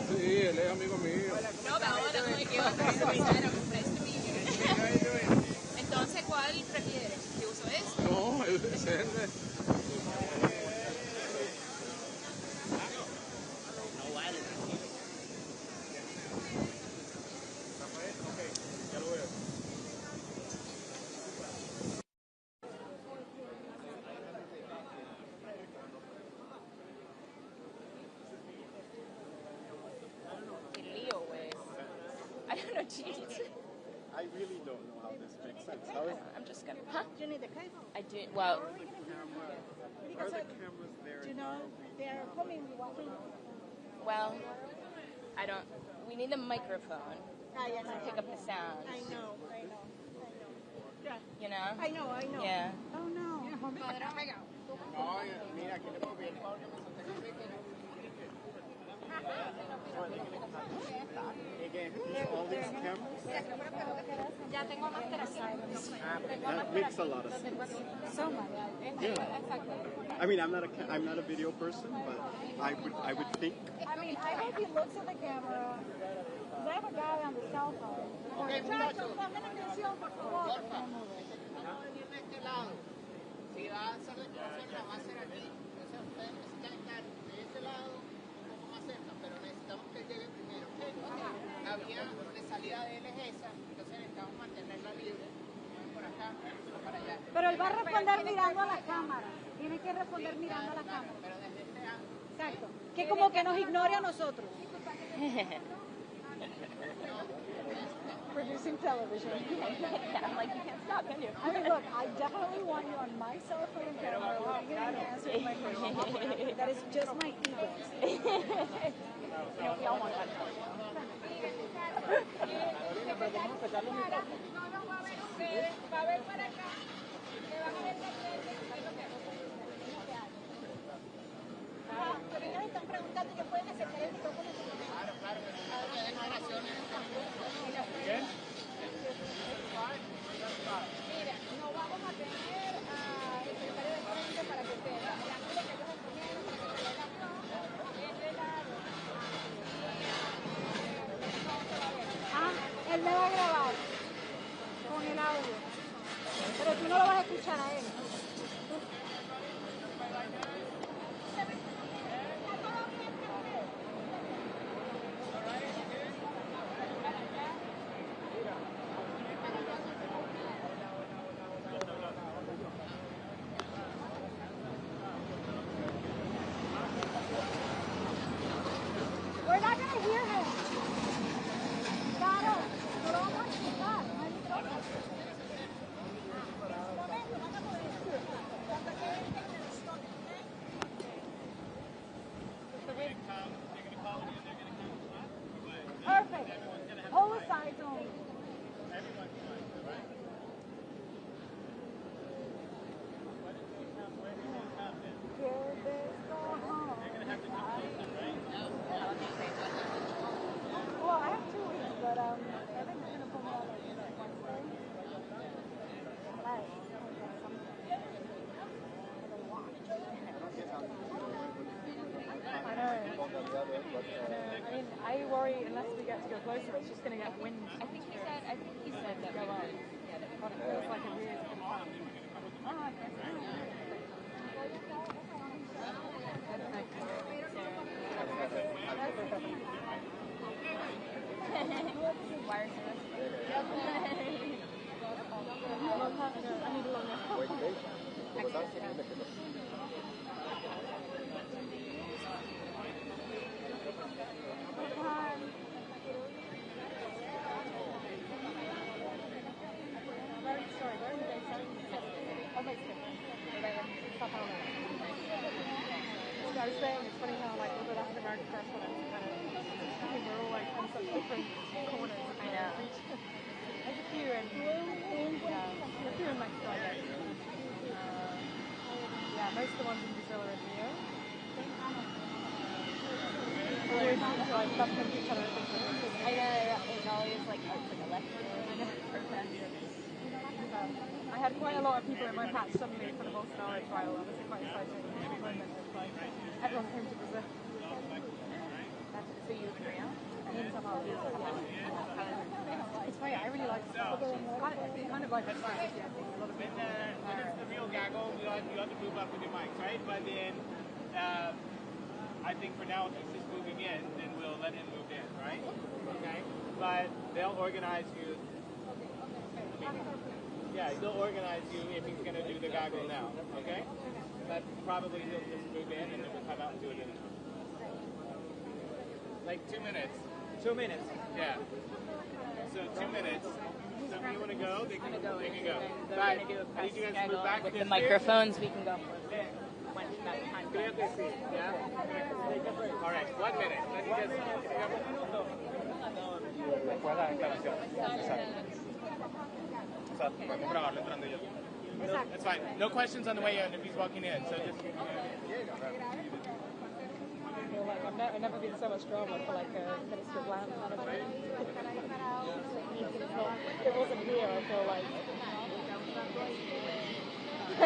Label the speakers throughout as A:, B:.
A: Sí, él es amigo mío.
B: No, pero ahora no me quedo Entonces, ¿cuál prefieres? ¿Que uso este?
A: No, es ese.
B: I don't know, geez.
C: I really don't know how this makes sense. How is
B: I'm just gonna. Huh?
D: Do you need the cable?
B: I do. Well,
C: are the cameras there?
D: You know, they're filming what we
B: well, I don't. We need the microphone
D: yeah,
B: to pick up the sound.
D: I know. Yeah.
B: You know?
D: I know.
B: Yeah.
D: Oh no.
C: Again, all these cameras? That makes a lot of sense.
D: So much.
C: Yeah. I mean, I'm not a video person, but I would think.
D: I mean, I hope he looks at the camera. Because I have a guy on the cell phone. Okay, muchachos, dame atención, por favor.
E: Si va a hacer la instalación, la va a hacer aquí. Entonces ustedes necesitan estar de ese lado un poco más cerca, pero necesitamos que llegue primero. La vía de salida de él es esa, entonces necesitamos mantenerla libre. Por acá, para allá.
D: Pero él va a responder mirando a la cámara. Tiene que responder mirando a la cámara.
E: Pero desde este ángulo.
D: Exacto. Que como que nos ignore a nosotros. Producing television.
B: Yeah, I'm like, you can't stop, can you?
D: I mean, look, I definitely want you on my cell phone camera looking at me answering my question. That is just my ego.
B: You know, we all want that.
D: Pero ellos están preguntando, ¿yo pueden acercar el micrófono? Mira, no vamos a tener al secretario de frente para que sepa. El ángulo que ellos escogieron para que se vea es de lado. Él me va a grabar con el audio. Pero tú no lo vas a escuchar a él. We're not going to hear him. Claro, no lo vamos a escuchar. No hay micrófono. Perfect. All the sides only. Well, I have 2 weeks, but I think it's going to put me on like Wednesday.
F: I know. I mean, I worry unless we get to go closer, it's just going to get wind.
B: I think he said that
F: Go up. But it feels like a weird.
B: wire service.
F: I need a longer. I was saying, it's funny how like all the Latin American correspondents kind of, we're all like on such different corners.
B: I know.
F: There's a few in, Mexico, I guess. Yeah, most of the ones in Brazil are in Rio. Always seem to like bump into each other.
B: I know, it's always like
F: had quite a lot of people in my patch suddenly for the Bolsonaro trial. That was quite exciting moment. It's like everyone came to Brazil.
B: So you agree on?
F: In Sao Paulo. It's funny, I really like Sao Paulo. It's kind of like a strategy, I think. A lot of
E: When
F: people.
E: it's the real gaggle, you have to move up with your mics, right? But then, I think for now, if he's just moving in, then we'll let him move in, right? Okay? But they'll organize you. Yeah, they'll organize you if he's going to do the gaggle now, okay? But probably he'll just move in and then we'll come out and do it in like 2 minutes. 2 minutes? Yeah. So 2 minutes. So if you want to go, they can go.
B: They're
E: But
B: going to do a
E: I
B: press
E: need you guys to
B: gaggle
E: move back
B: with
E: to
B: the
E: this
B: microphones. We can go for when that time
E: Creo que sí, ¿ya? All right, 1 minute. Let me just...
A: Después la declaración. Exacto, podemos grabarlo entrando yo.
E: No, that's fine. No questions on the way in if he's walking in. So just...
F: I feel like I've never been so much drama for like a Minister of Land kind of thing. It wasn't here, I feel like. I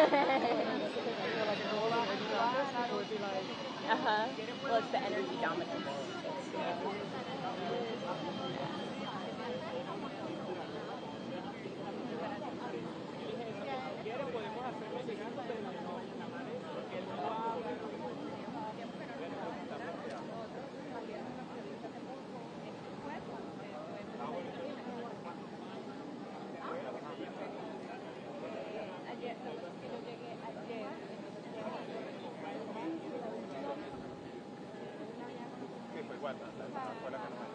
F: feel like a rollout in Congress, people would be like...
B: Well, it's the energy dominance.
A: Sí, pues igual, la escuela que no es.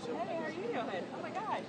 F: Hey, how are you doing? Oh my gosh.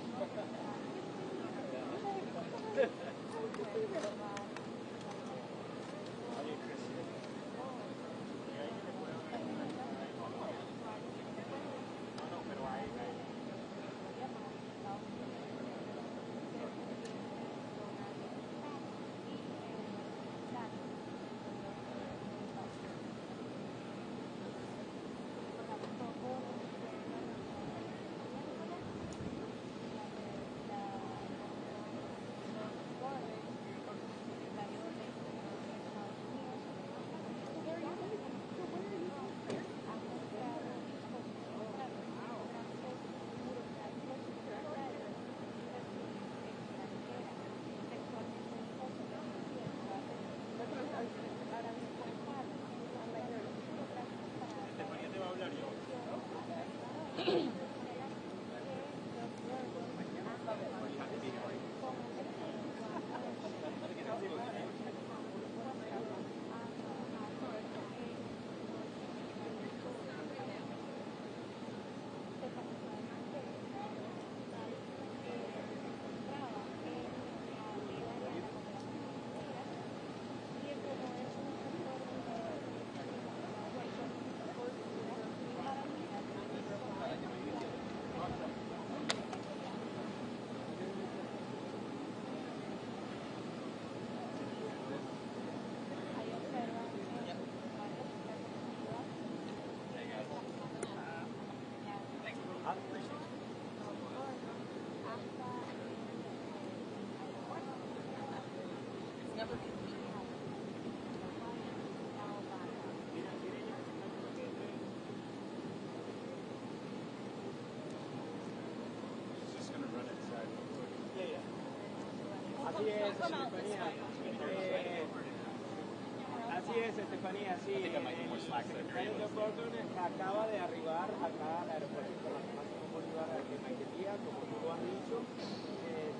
G: Así es, Estefanía, sí. El secretario Doug Burgum acaba de arribar acá al aeropuerto internacional Bolívar de Maiquetía, como tú lo has dicho.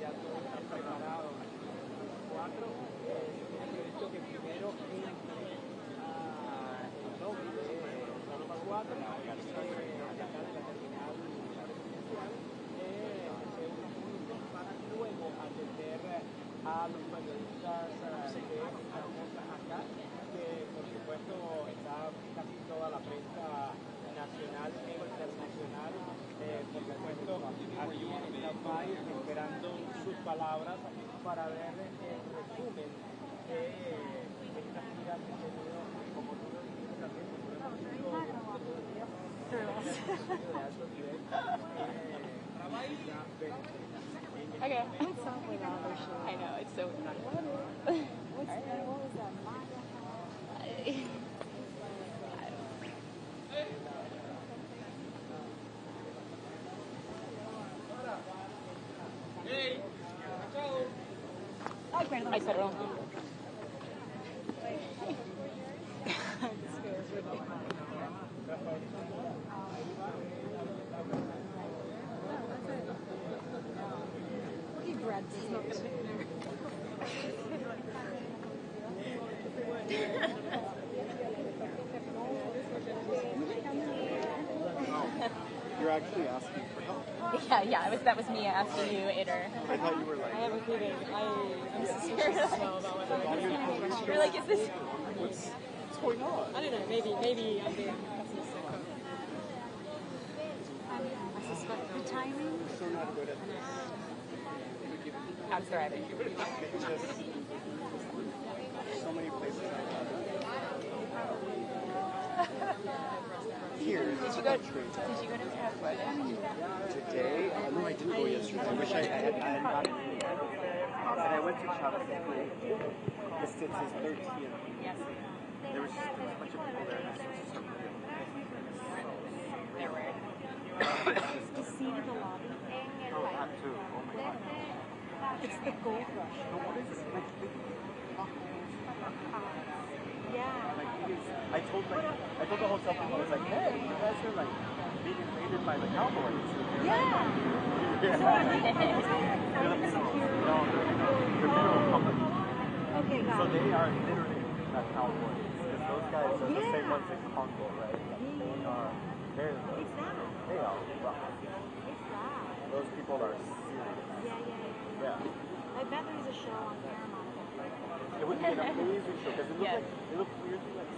G: Ya todo está preparado. 4. Tiene previsto que primero entre el lobby de Rampa 4, de acá de la terminal residencial, unos minutos para luego atender a los periodistas que estamos acá, que por supuesto está casi toda la prensa nacional e internacional, por supuesto aquí en esta país esperando sus palabras para ver el resumen de esta gira que ha tenido, como tú lo dijiste también, como lo hemos visto todo el día, de alto nivel.
B: Okay.
F: It's so without her show.
B: I know, it's so
F: What was that?
B: Ay, perdón.
F: Brett's not gonna be there.
C: You're actually asking for help.
B: Yeah, that was me asking you, Itter.
C: I thought you were like.
F: I have a feeling. I'm suspicious as well about whether
B: You're like, is this?
C: What's going on?
F: I don't know. Maybe I'm being pessimistic. I suspect the timing.
C: We're so not good at this.
B: I'm thriving.
C: It's just so many places I love. Here,
B: Did you go to Venezuela?
C: today? No, I didn't go yesterday. I wish I had gotten it. And I went to Chavez Play. It's his 13th.
B: Yes.
C: There was just a bunch of people there. And I was just so good.
B: There were.
F: To see the lobby.
C: Oh, that too. Oh my god.
F: It's the gold rush.
C: No, what is this?
F: Yeah.
C: Like, it is, I told the hotel people, I was like, hey, you guys are like being invaded by the cowboys.
F: Yeah.
C: They're the funeral company.
F: Okay, got
C: So
F: it.
C: they are literally the cowboys. Because those guys are the same ones in Congo, right? They're
F: It's that.
C: they are rough.
F: It's that.
C: Those people are serious.
F: Yeah.
C: Yeah.
F: I bet there's a show on Paramount about that.
C: It would be an amazing show because
B: Yes.
C: it looked weirdly like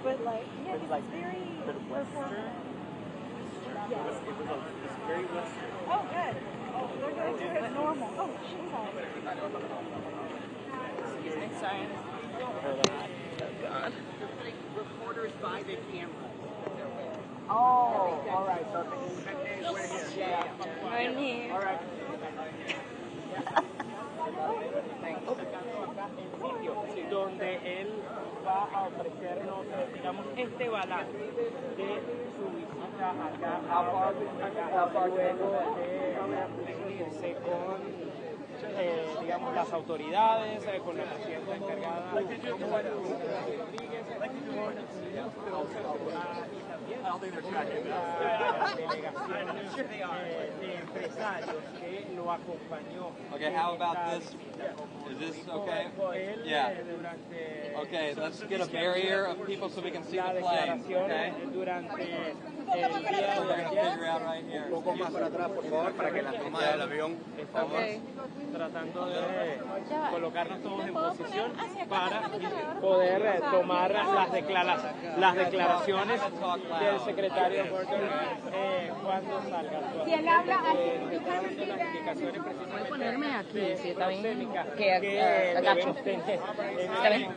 F: But like, yeah,
C: It's
F: it's
C: like
F: very
C: but Western.
F: Yes.
C: It was very Western.
F: Oh, good. Oh, they're going to it normal. Oh, she's all right.
B: Excuse me, sorry. God.
E: Reporters by the camera.
G: Oh, all right. So we're here.
B: Right here.
G: All right. Donde él va a ofrecernos, digamos, este balance de su visita acá, luego de reunirse con digamos, las autoridades, con la presidenta encargada, Rodríguez, y también la delegación de empresarios que lo acompañó.
H: Okay, how about this? Is this okay? Yeah. Okay, let's get a barrier of people so we can see the plane. Okay?
G: Durante
H: We're going to figure out right here.
C: Un poco más para atrás, por favor, para que la toma del avión.
G: Estamos tratando de colocarnos todos en posición para poder tomar las declaraciones del secretario Burgum cuando salga.
D: Si él habla así,
G: Las indicaciones precisamente
B: Ponerme aquí, sí, está bien.
G: prosémicas
B: Que agacho.
G: debemos tener
B: Está bien.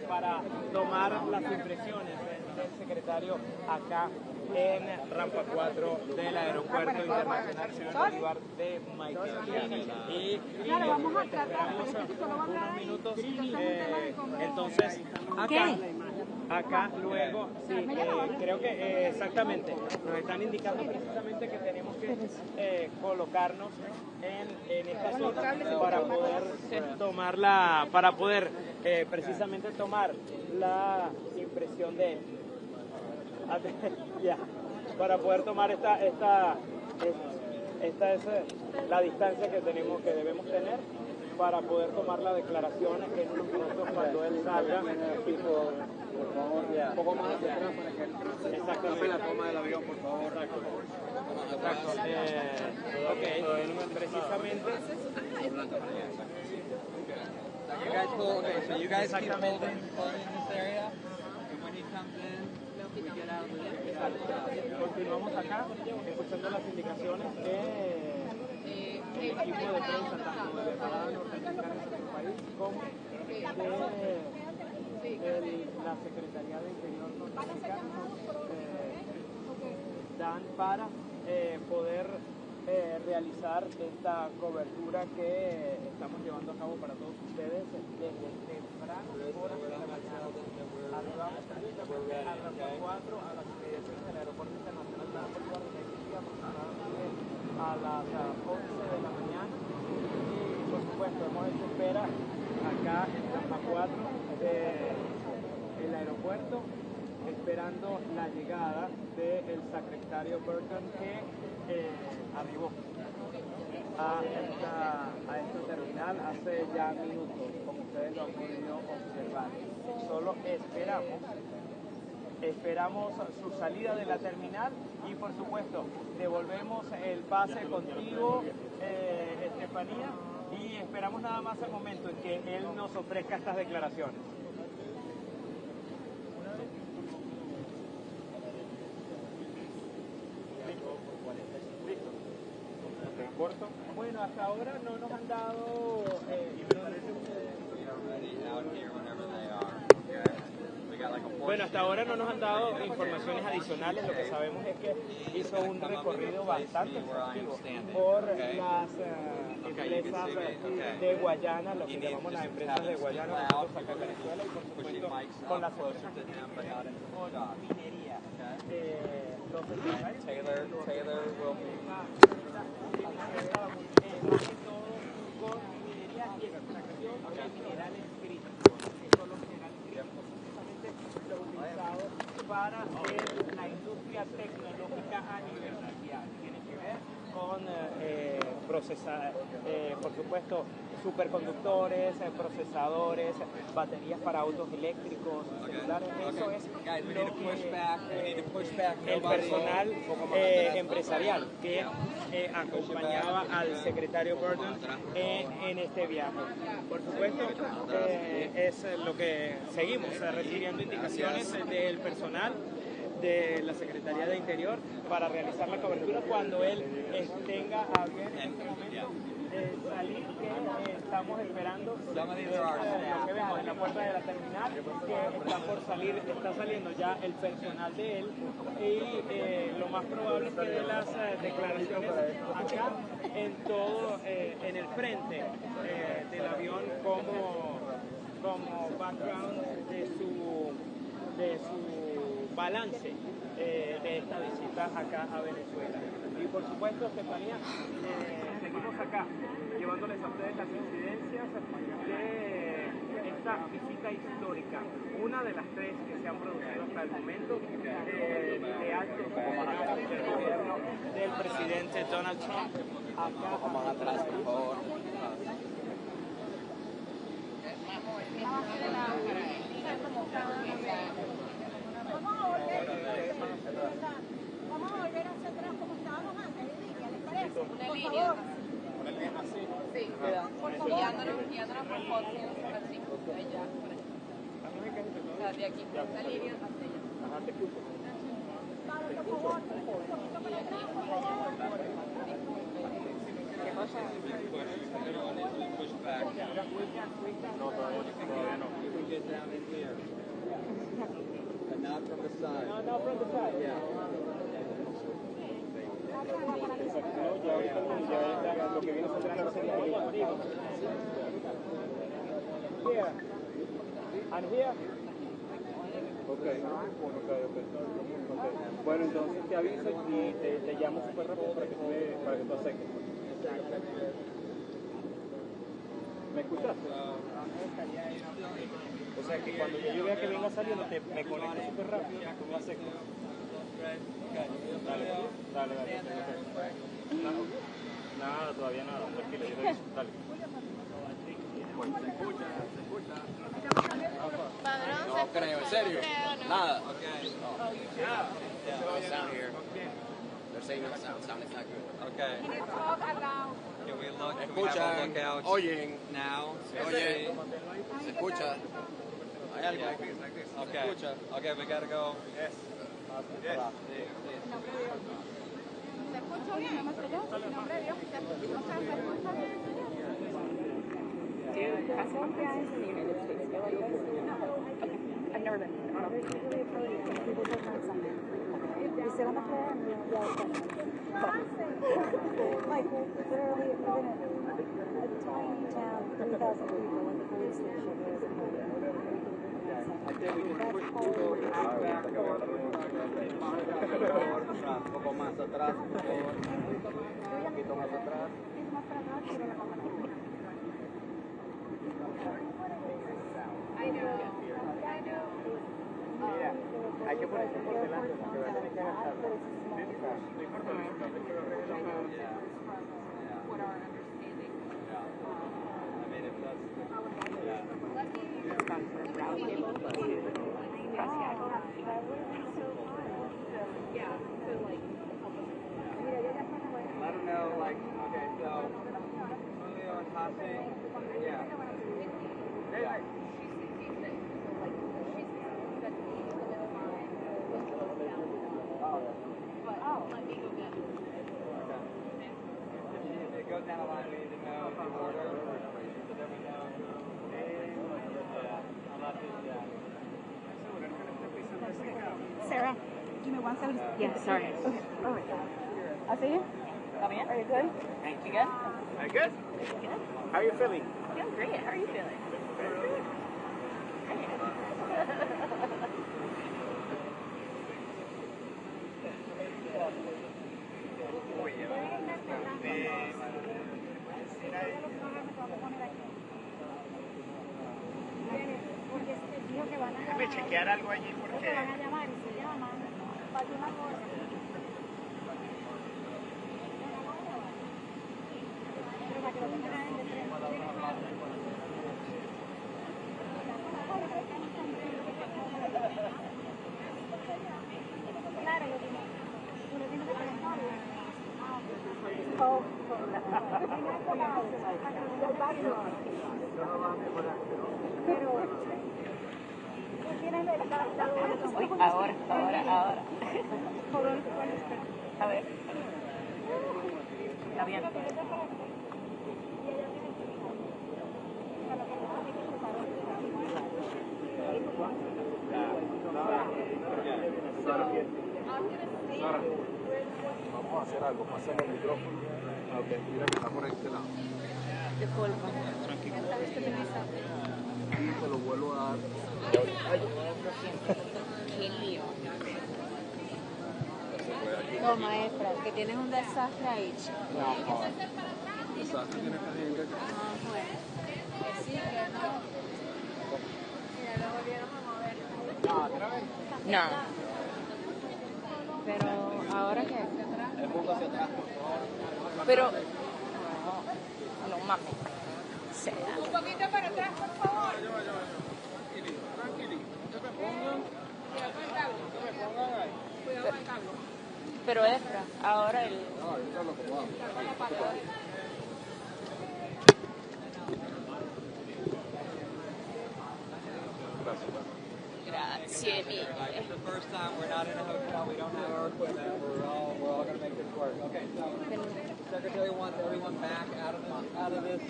G: para tomar las impresiones del secretario acá en Rampa 4 del Aeropuerto Internacional Bolívar de Maiquetía. Y
D: vamos a tratar,
G: esperamos
D: pero solo va a hablar
G: unos
D: ahí.
G: minutos.
D: Sí,
G: Entonces, acá acá luego, sí, creo que exactamente, nos están indicando precisamente que tenemos que colocarnos en esta zona para poder precisamente tomar la impresión de ya, para poder tomar esta es la distancia que debemos tener para poder tomar la declaración en unos minutos cuando él salga.
C: Por favor, un poco más hacia atrás para que exactamente la toma del avión, por favor.
G: Exacto. Ok, precisamente.
H: You guys pull, okay, so you guys keep holding in this area, and when he comes in, we get out of the
G: Continuamos acá, escuchando las indicaciones del equipo de prensa, tanto de la embajada norteamericana en nuestro país como de la Secretaría de Interior norteamericana, dan para poder realizar esta cobertura que estamos llevando a cabo para todos ustedes desde temprano horas de la mañana. Arribamos precisamente a las 4 a las inmediaciones del Aeropuerto Internacional de Venezuela, aproximadamente a las 11 de la mañana. Y por supuesto hemos hecho espera acá en la 4 del aeropuerto, esperando la llegada del secretario Burgum, que arribó a esta terminal hace ya minutos, como ustedes lo han podido observar. Solo esperamos su salida de la terminal y por supuesto devolvemos el pase contigo, Estefanía, y esperamos nada más el momento en que él nos ofrezca estas declaraciones. ¿Corto? Bueno, hasta ahora no nos han dado Bueno, hasta ahora no nos han dado informaciones adicionales. Lo que sabemos es que hizo un recorrido bastante exhaustivo por las empresas de Guayana, lo que llamamos las empresas de Guayana, nosotros acá en Venezuela, y por supuesto con las empresas minería. Los empresarios
H: Taylor will be
G: más que todo con minería y extracción de minerales críticos, que son los minerales críticos precisamente los utilizados para la industria tecnológica a nivel mundial. Tiene que ver con procesar, por supuesto, superconductores, procesadores, baterías para autos eléctricos, celulares. Eso es lo que el personal empresarial que acompañaba al secretario Burgum en este viaje. Por supuesto, es lo que seguimos recibiendo indicaciones del personal de la Secretaría de Interior para realizar la cobertura cuando él tenga a bien en este momento salir, que estamos esperando lo que vemos en la puerta de la terminal, que está por salir, está saliendo ya el personal de él, y lo más probable es que dé las declaraciones acá en todo, en el frente del avión como background de su balance de esta visita acá a Venezuela. Y por supuesto, Estefanía, seguimos acá llevándoles a ustedes las incidencias de esta visita histórica, una de las 3 que se han producido hasta el momento de altos funcionarios del gobierno del presidente Donald Trump. Acá, un poco más atrás, por favor.
D: Vamos a volver hacia atrás como estábamos antes, ¿les parece?
B: Una línea.
A: Una línea así.
B: Sí, por favor. Guiándonos por fotos, así. Allá, por allá. O sea, de aquí, esta línea hasta allá.
G: Ajá, te escucho.
D: Pablo, por favor, un poquito para atrás, por favor.
B: ¿Qué pasa?
A: No, todavía no.
H: But not from the side.
G: No, from the side.
H: Yeah.
G: Ya lo que viene sobrando sería here. And here. Bueno, entonces te aviso y te llamo súper rápido para que tú aceptes. ¿Me escuchaste? O sea que cuando yo vea que venga saliendo, me conecto súper rápido y tú me aceptas. Dale. Nada, todavía nada. Tranquilo, yo te aviso. Dale.
B: Padrón,
H: No creo, en serio. Nada. Okay.
C: Sound here. They're saying no sound is not good.
H: Okay.
D: Can you talk aloud?
H: Can we look? Can we have a lookout
C: Oyen.
H: now?
C: Oye. Se escucha.
H: Hay algo. Okay. Okay, we gotta go. Yes.
D: ¿Se escucha bien? ¿No se escucha? En nombre de Dios, ¿se escucha bien?
I: Has compliance in the United States go like this? Okay. I've never been. There's usually a podium. People go on something. You sit on the floor and you yell questions. Like, literally, even a tiny town, 3,000 people, like the police station, there's a podium. That's all.
C: Un poco más atrás, por favor. Un poquito más atrás.
D: Es más para atrás, pero la cámara. I know.
G: Mira, hay que ponerse por delante porque va a tener que agacharlo.
B: what our understanding. Yeah, so like,
G: I don't know, like, okay, so Julio and Jose, yeah.
B: let me go get it.
G: If it goes down the line, we need to know the order, so that we know.
D: Sarah, give me 170.
I: Yeah, sorry.
D: Okay. All right. I'll see you.
I: Come in.
D: Are you good?
I: You good?
G: Are you good?
I: Good.
G: How are you feeling?
I: Feeling great. How are you feeling? Great.
G: Déjame chequear algo allí porque...
D: Van a llamar y se llaman. Para una cosa. Pero para que lo tengan ahí de frente. Claro, tú lo tienes que preguntar. Pero tú tienes la
I: Ahora. A ver. Está bien.
A: Vamos a hacer algo, pasemos el micrófono. Ok, mira que está por este lado. Tranquilo. Y te lo vuelvo a dar.
I: Qué lío.
D: Toma, Efra, que tienes un desastre ahí.
A: Desastre tienes que ir acá.
D: Ah, bueno. Que sí, que no. Mira, lo volvieron a mover.
G: ¿Otra vez?
I: No.
D: Pero, ¿ahora qué?
C: El mundo hacia atrás, por favor.
I: Pero. No mames.
B: Un poquito para atrás, por favor.
G: Tranquilito. No me pongan.
B: Cuidado con el cable.
G: No me pongan ahí.
B: Cuidado con el cable.
I: Pero Efra, ahora el.
A: No, eso es lo que vamos.
B: Está con la pata.
I: Gracias,
H: It's the first time we're not in a hotel. We don't have our equipment. We're all going to make this work. Okay, so Secretary wants everyone back out of this.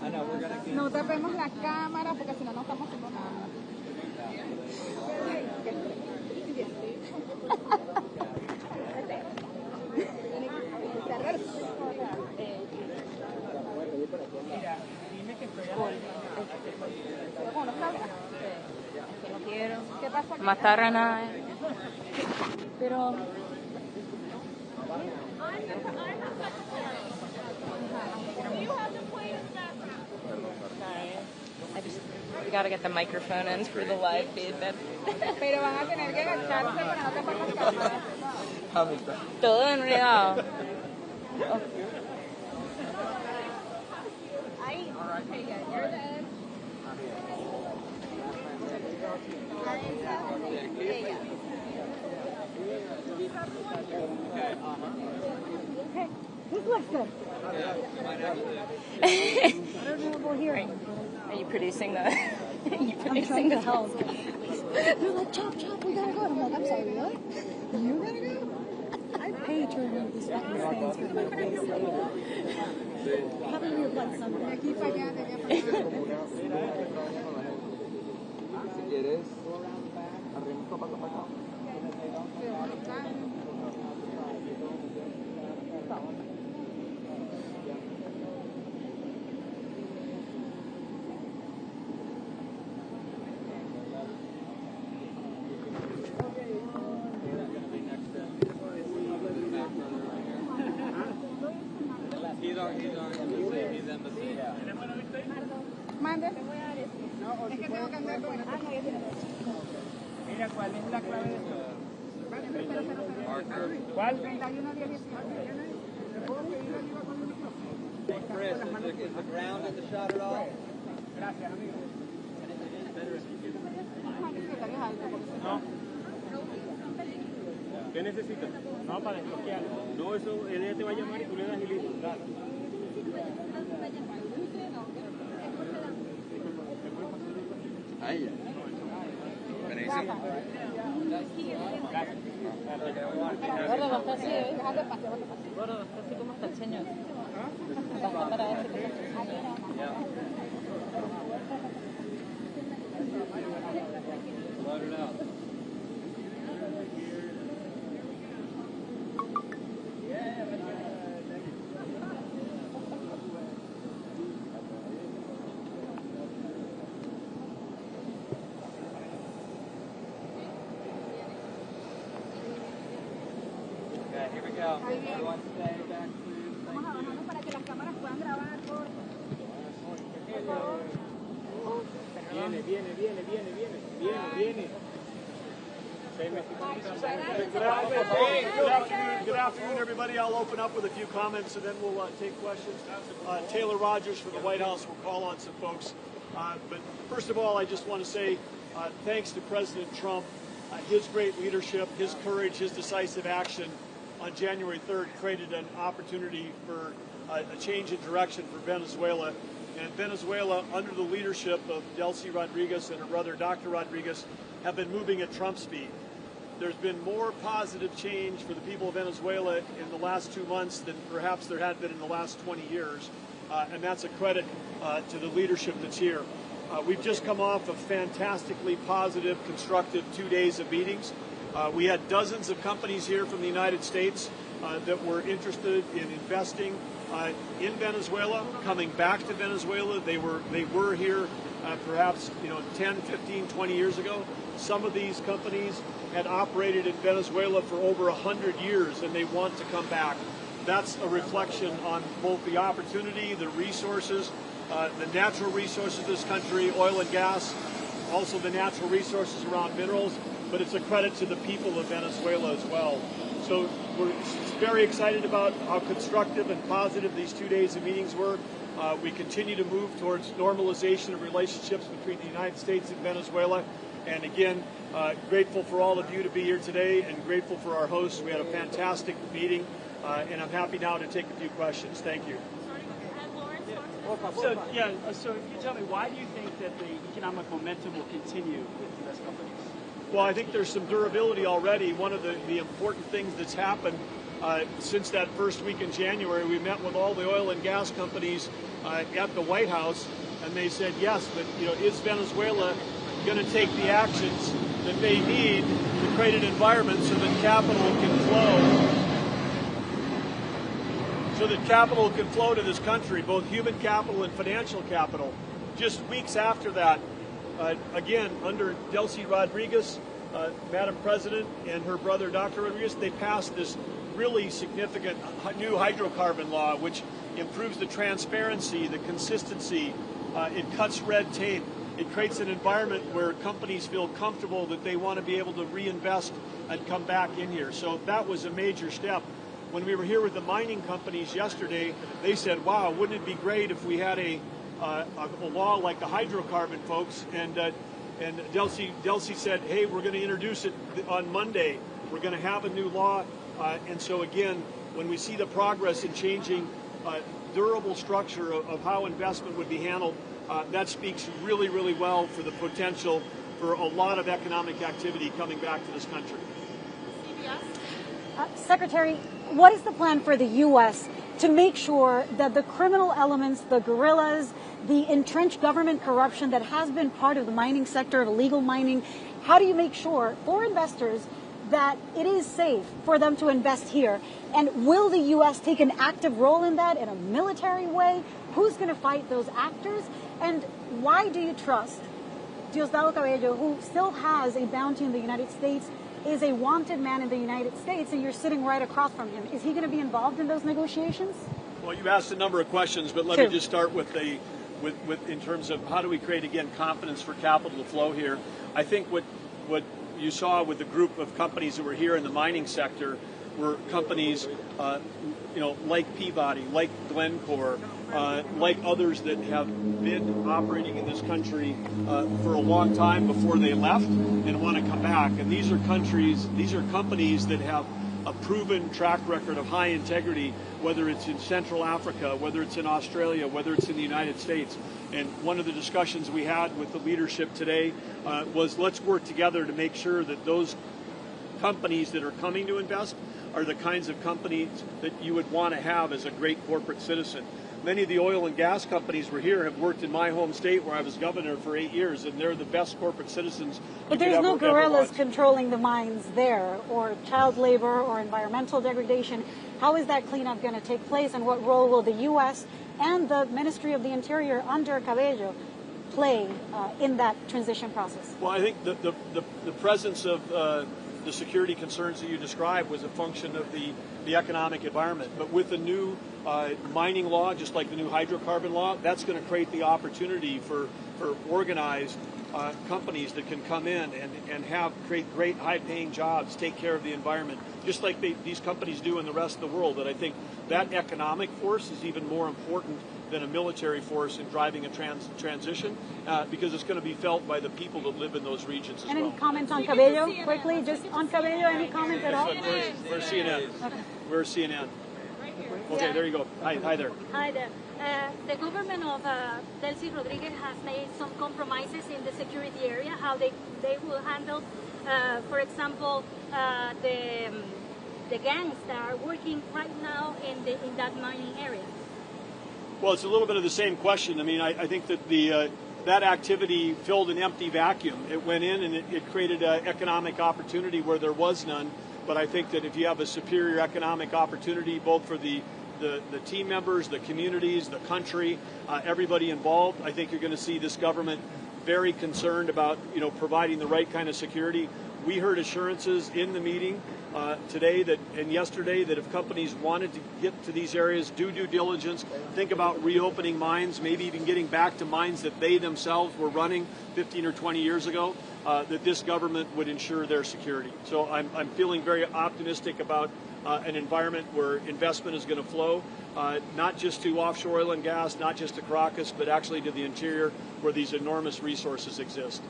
H: I know we're going to.
D: No tapemos la cámara porque si no, no estamos haciendo nada.
G: Mira, dime que estoy a la...
B: mataran a... Pero... We gotta get the microphone in for the live feed.
D: Pero van a tener que agacharse para no tapar las cámaras.
B: Todo enredado.
D: Ahí. Okay, yeah, you're dead.
I: Hey, who's listening?
B: Are you producing the? Are you producing the
I: help. They're like, chop, chop, we gotta go. I'm like, I'm sorry, what? You gotta go? I paid to remove these fucking stands for my face later. Probably would like something.
A: Si quieres, arrimos para acá.
D: Mande. Es que tengo que andar con eso.
G: Mira, ¿cuál es la clave de esto?
D: ¿Cuál? 31-10-18.
H: Chris, is the ground in the shot at all?
G: Gracias, amigo.
D: No.
G: ¿Qué necesitas? No, para desbloquear. No, eso, ella te va a llamar y tú le das y listo. Claro.
H: Ahí. Buenísimo.
B: Gordo, va a estar así, ¿eh? Gordo, va a estar así como está el señor. Va a estar para ese como está el señor.
H: Load it out. Okay, here we go. Everyone stay back, please.
D: Vamos a bajarnos para que las cámaras puedan grabar por favor.
G: Viene.
J: Good afternoon, everybody. I'll open up with a few comments and then we'll take questions. Taylor Rogers from the White House will call on some folks. But first of all, I just want to say thanks to President Trump. His great leadership, his courage, his decisive action on January 3rd created an opportunity for a change in direction for Venezuela. And Venezuela, under the leadership of Delcy Rodriguez and her brother, Dr. Rodriguez, have been moving at Trump speed. There's been more positive change for the people of Venezuela in the last 2 months than perhaps there had been in the last 20 years. And that's a credit to the leadership that's here. We've just come off of fantastically positive, constructive 2 days of meetings. We had dozens of companies here from the United States that were interested in investing in Venezuela, coming back to Venezuela. They were here perhaps 10, 15, 20 years ago. Some of these companies had operated in Venezuela for over 100 years and they want to come back. That's a reflection on both the opportunity, the resources, the natural resources of this country, oil and gas, also the natural resources around minerals, but it's a credit to the people of Venezuela as well. So we're very excited about how constructive and positive these 2 days of meetings were. We continue to move towards normalization of relationships between the United States and Venezuela. And again, grateful for all of you to be here today and grateful for our hosts. We had a fantastic meeting, and I'm happy now to take a few questions. Thank you.
K: So you tell me, why do you think that the economic momentum will continue with U.S. companies?
J: Well, I think there's some durability already. One of the important things that's happened since that first week in January, we met with all the oil and gas companies at the White House, and they said, yes, but is Venezuela going to take the actions that they need to create an environment so that capital can flow? So that capital can flow to this country, both human capital and financial capital. Just weeks after that, again, under Delcy Rodriguez, Madam President, and her brother, Dr. Rodriguez, they passed this really significant new hydrocarbon law, which improves the transparency, the consistency. It cuts red tape. It creates an environment where companies feel comfortable that they want to be able to reinvest and come back in here. So that was a major step. When we were here with the mining companies yesterday, they said, wow, wouldn't it be great if we had a law like the hydrocarbon folks? And Delcy said, hey, we're going to introduce it on Monday. We're going to have a new law. And so again, when we see the progress in changing durable structure of how investment would be handled, that speaks really, really well for the potential for a lot of economic activity coming back to this country.
I: Secretary, what is the plan for the U.S. to make sure that the criminal elements, the guerrillas, the entrenched government corruption that has been part of the mining sector, of illegal mining, how do you make sure for investors that it is safe for them to invest here? And will the U.S. take an active role in that in a military way? Who's going to fight those actors? And why do you trust Diosdado Cabello, who still has a bounty in the United States, is a wanted man in the United States, and you're sitting right across from him? Is he going to be involved in those negotiations?
J: Well, you've asked a number of questions, but let me just start with in terms of how do we create, again, confidence for capital to flow here. I think what you saw with the group of companies that were here in the mining sector were companies, like Peabody, like Glencore, like others that have been operating in this country for a long time before they left and want to come back. And these are companies that have a proven track record of high integrity, whether it's in Central Africa, whether it's in Australia, whether it's in the United States. And one of the discussions we had with the leadership today was let's work together to make sure that those companies that are coming to invest are the kinds of companies that you would want to have as a great corporate citizen. Many of the oil and gas companies were here have worked in my home state where I was governor for 8 years, and they're the best corporate citizens.
I: But there's no guerrillas controlling the mines there, or child labor, or environmental degradation. How is that cleanup going to take place, and what role will the U.S. and the Ministry of the Interior under Cabello play in that transition process?
J: Well, I think the presence of the security concerns that you described was a function of the economic environment. But with the new mining law, just like the new hydrocarbon law, that's going to create the opportunity for organized companies that can come in and create great high-paying jobs, take care of the environment, just like these companies do in the rest of the world. And I think that economic force is even more important than a military force in driving a transition because it's going to be felt by the people that live in those regions as well.
I: Any comments on Cabello, quickly? Just on Cabello, any comments at all?
J: We're CNN. Okay. We're CNN. Okay, there you go. Hi there.
L: Hi there. The government of Delcy Rodriguez has made some compromises in the security area, how they will handle, for example, the gangs that are working right now in that mining area.
J: Well, it's a little bit of the same question. I mean, I think that that activity filled an empty vacuum. It went in and it created an economic opportunity where there was none. But I think that if you have a superior economic opportunity, both for the team members, the communities, the country, everybody involved, I think you're going to see this government very concerned about providing the right kind of security. We heard assurances in the meeting today and yesterday that if companies wanted to get to these areas, do due diligence, think about reopening mines, maybe even getting back to mines that they themselves were running 15 or 20 years ago, that this government would ensure their security. So I'm feeling very optimistic about an environment where investment is going to flow, not just to offshore oil and gas, not just to Caracas, but actually to the interior where these enormous resources exist.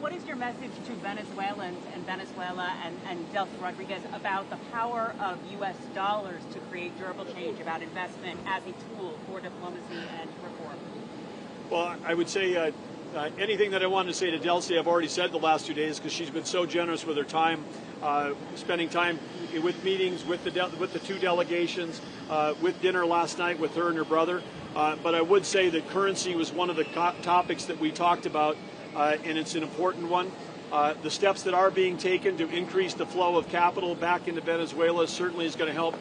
M: What is your message to Venezuelans and Venezuela and Delcy Rodriguez about the power of U.S. dollars to create durable change, about investment as a tool for diplomacy and reform?
J: Well, I would say anything that I wanted to say to Delcy, I've already said the last 2 days because she's been so generous with her time, spending time with meetings with the two delegations, with dinner last night with her and her brother. But I would say that currency was one of the topics that we talked about. And it's an important one. The steps that are being taken to increase the flow of capital back into Venezuela certainly is going to help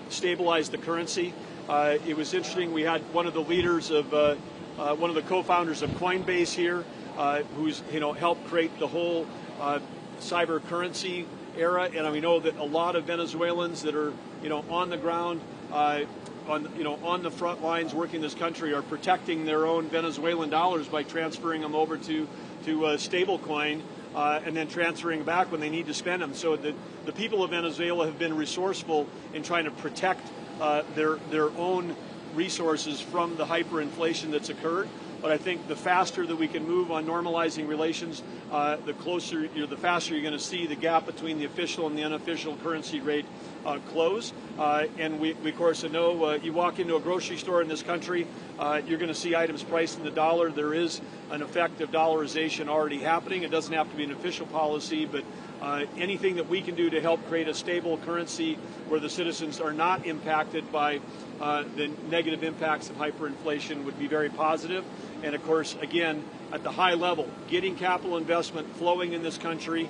J: stabilize the currency. It was interesting. We had one of the leaders of one of the co-founders of Coinbase here, who's helped create the whole cyber currency era, and we know that a lot of Venezuelans that are on the ground, on the front lines working this country are protecting their own Venezuelan dollars by transferring them over to stable coin and then transferring back when they need to spend them. So the people of Venezuela have been resourceful in trying to protect their own resources from the hyperinflation that's occurred. But I think the faster that we can move on normalizing relations, the faster you're going to see the gap between the official and the unofficial currency rate close. And we of course know you walk into a grocery store in this country, you're going to see items priced in the dollar. There is an effect of dollarization already happening. It doesn't have to be an official policy, but anything that we can do to help create a stable currency where the citizens are not impacted by the negative impacts of hyperinflation would be very positive. And of course, again, at the high level, getting capital investment flowing in this country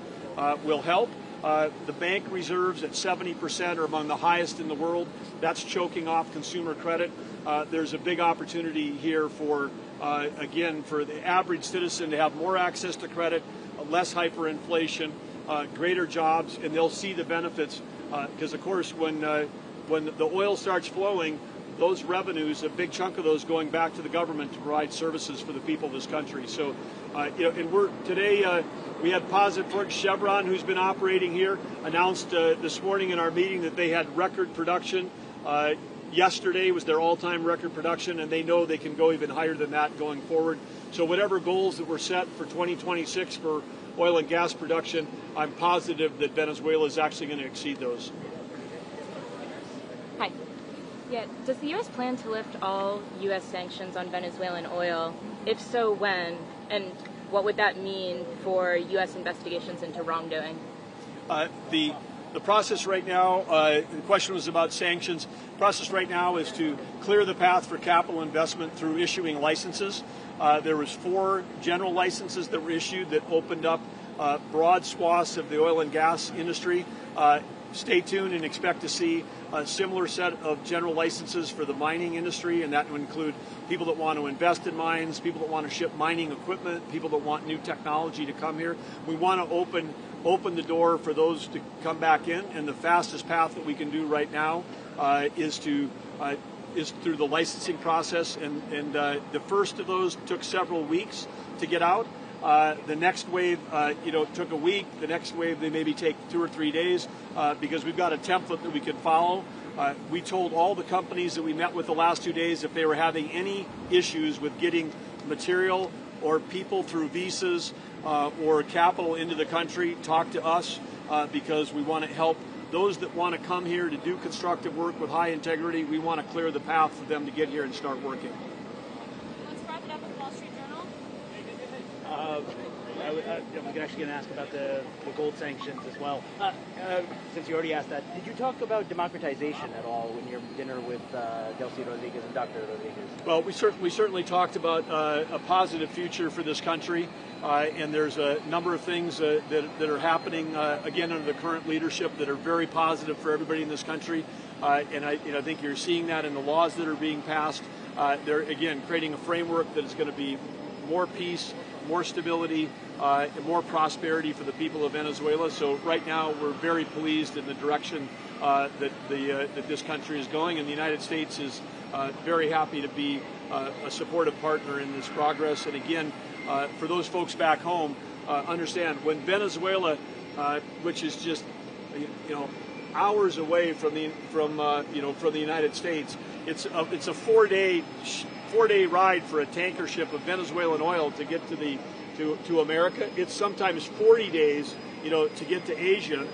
J: will help. The bank reserves at 70% are among the highest in the world. That's choking off consumer credit. There's a big opportunity here for, again, for the average citizen to have more access to credit, less hyperinflation, greater jobs, and they'll see the benefits. Because, of course, when the oil starts flowing, those revenues, a big chunk of those going back to the government to provide services for the people of this country. So, and today we had positive for Chevron, who's been operating here, announced this morning in our meeting that they had record production. Yesterday was their all-time record production, and they know they can go even higher than that going forward. So whatever goals that were set for 2026 for oil and gas production, I'm positive that Venezuela is actually going to exceed those.
N: Hi. Yeah, does the U.S. plan to lift all U.S. sanctions on Venezuelan oil? If so, when? And what would that mean for U.S. investigations into wrongdoing?
J: The process right now, the question was about sanctions. The process right now is to clear the path for capital investment through issuing licenses. There was 4 general licenses that were issued that opened up broad swaths of the oil and gas industry. Stay tuned and expect to see a similar set of general licenses for the mining industry, and that would include people that want to invest in mines, people that want to ship mining equipment, people that want new technology to come here. We want to open the door for those to come back in, and the fastest path that we can do right now is through the licensing process, and the first of those took several weeks to get out. The next wave, took a week. The next wave, they maybe take 2 or 3 days because we've got a template that we can follow. We told all the companies that we met with the last 2 days if they were having any issues with getting material or people through visas or capital into the country, talk to us because we want to help those that want to come here to do constructive work with high integrity. We want to clear the path for them to get here and start working.
D: Let's wrap it up with Wall Street Journal.
K: I was actually going to ask about the gold sanctions as well. Since you already asked that, did you talk about democratization at all in your dinner with Delcy Rodriguez and Dr. Rodriguez?
J: Well, we certainly talked about a positive future for this country, and there's a number of things that are happening again under the current leadership that are very positive for everybody in this country. And I think you're seeing that in the laws that are being passed. They're again creating a framework that is going to be more peace, more stability, and more prosperity for the people of Venezuela. So right now we're very pleased in the direction that this country is going, and the United States is very happy to be a supportive partner in this progress. And again, for those folks back home, understand when Venezuela, which is just hours away from the United States, it's a 4-day ride for a tanker ship of Venezuelan oil to get to America. It's sometimes 40 days, to get to Asia.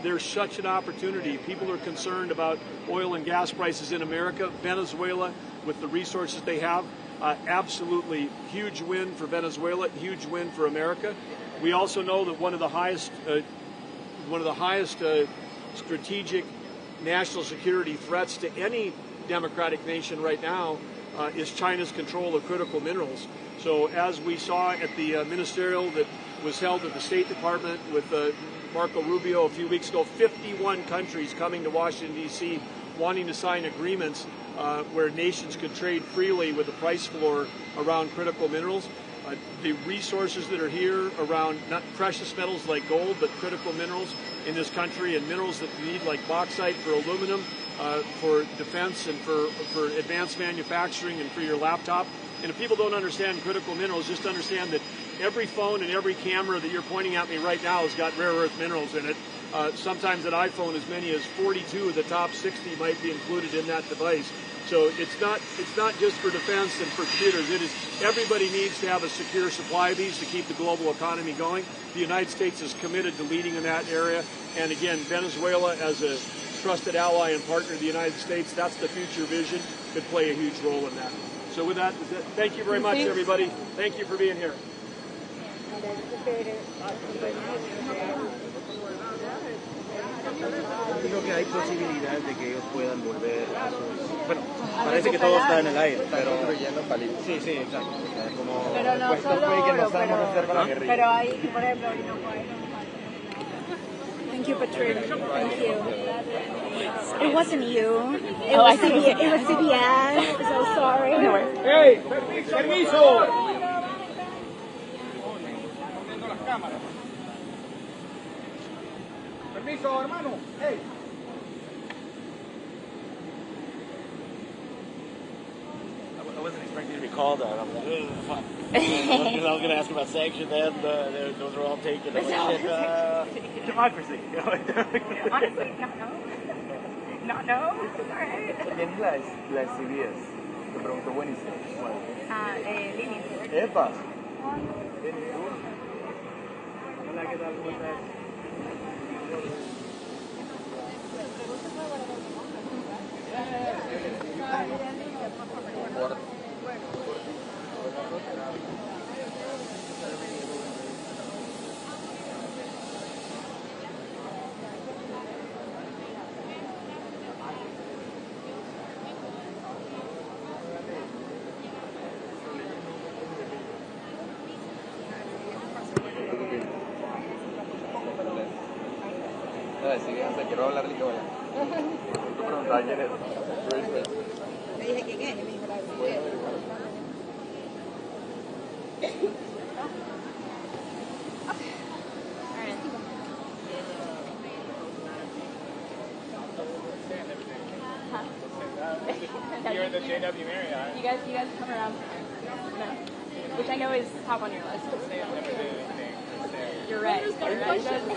J: There's such an opportunity. People are concerned about oil and gas prices in America. Venezuela, with the resources they have, absolutely huge win for Venezuela, huge win for America. We also know that one of the highest strategic national security threats to any democratic nation right now is China's control of critical minerals. So as we saw at the ministerial that was held at the State Department with Marco Rubio a few weeks ago, 51 countries coming to Washington, D.C. wanting to sign agreements where nations could trade freely with a price floor around critical minerals. The resources that are here around not precious metals like gold, but critical minerals in this country, and minerals that we need like bauxite for aluminum, for defense and for advanced manufacturing and for your laptop. And if people don't understand critical minerals, just understand that every phone and every camera that you're pointing at me right now has got rare earth minerals in it. Sometimes an iPhone, as many as 42 of the top 60 might be included in that device. So it's not just for defense and for computers. It is everybody needs to have a secure supply of these to keep the global economy going. The United States is committed to leading in that area. And again, Venezuela, as a trusted ally and partner of the United States, that's the future vision, could play a huge role in that. So with that, thank you very much, everybody. Thank you for being here.
K: Creo que hay posibilidades de que ellos puedan volver a sus... Bueno, parece que todo está en el aire, pero... Sí, sí, exacto. Como
D: pero no solo oro, pero hay, por ejemplo,
I: Thank you, Patricia. Thank you. It wasn't you. It was CBS. So sorry.
J: Hey, permiso. Permiso, hermano. Hey.
K: I wasn't expecting to be called out. I'm like, fuck. I was going to ask about sanctions, and those are all taken. Democracy.
D: Honestly, not know. Sorry.
C: ¿Quién la CBS? Te pregunto buenísimo.
D: Lili.
C: Epa.
G: Hola, ¿qué tal? ¿Cómo estás?
A: Sí, quiero hablar de Nicola. Tú preguntabas quién es.
D: Le dije quién es, y me dijo la CBS.
G: You're in the JW Marriott.
B: You guys come around, no, which I know is top on your list. You're right.
K: Are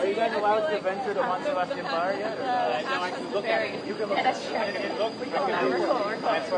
K: you guys allowed to venture to Juan Sebastian Bar yet?
G: No, I can look at it.
K: You can look
B: That's true. We're cool.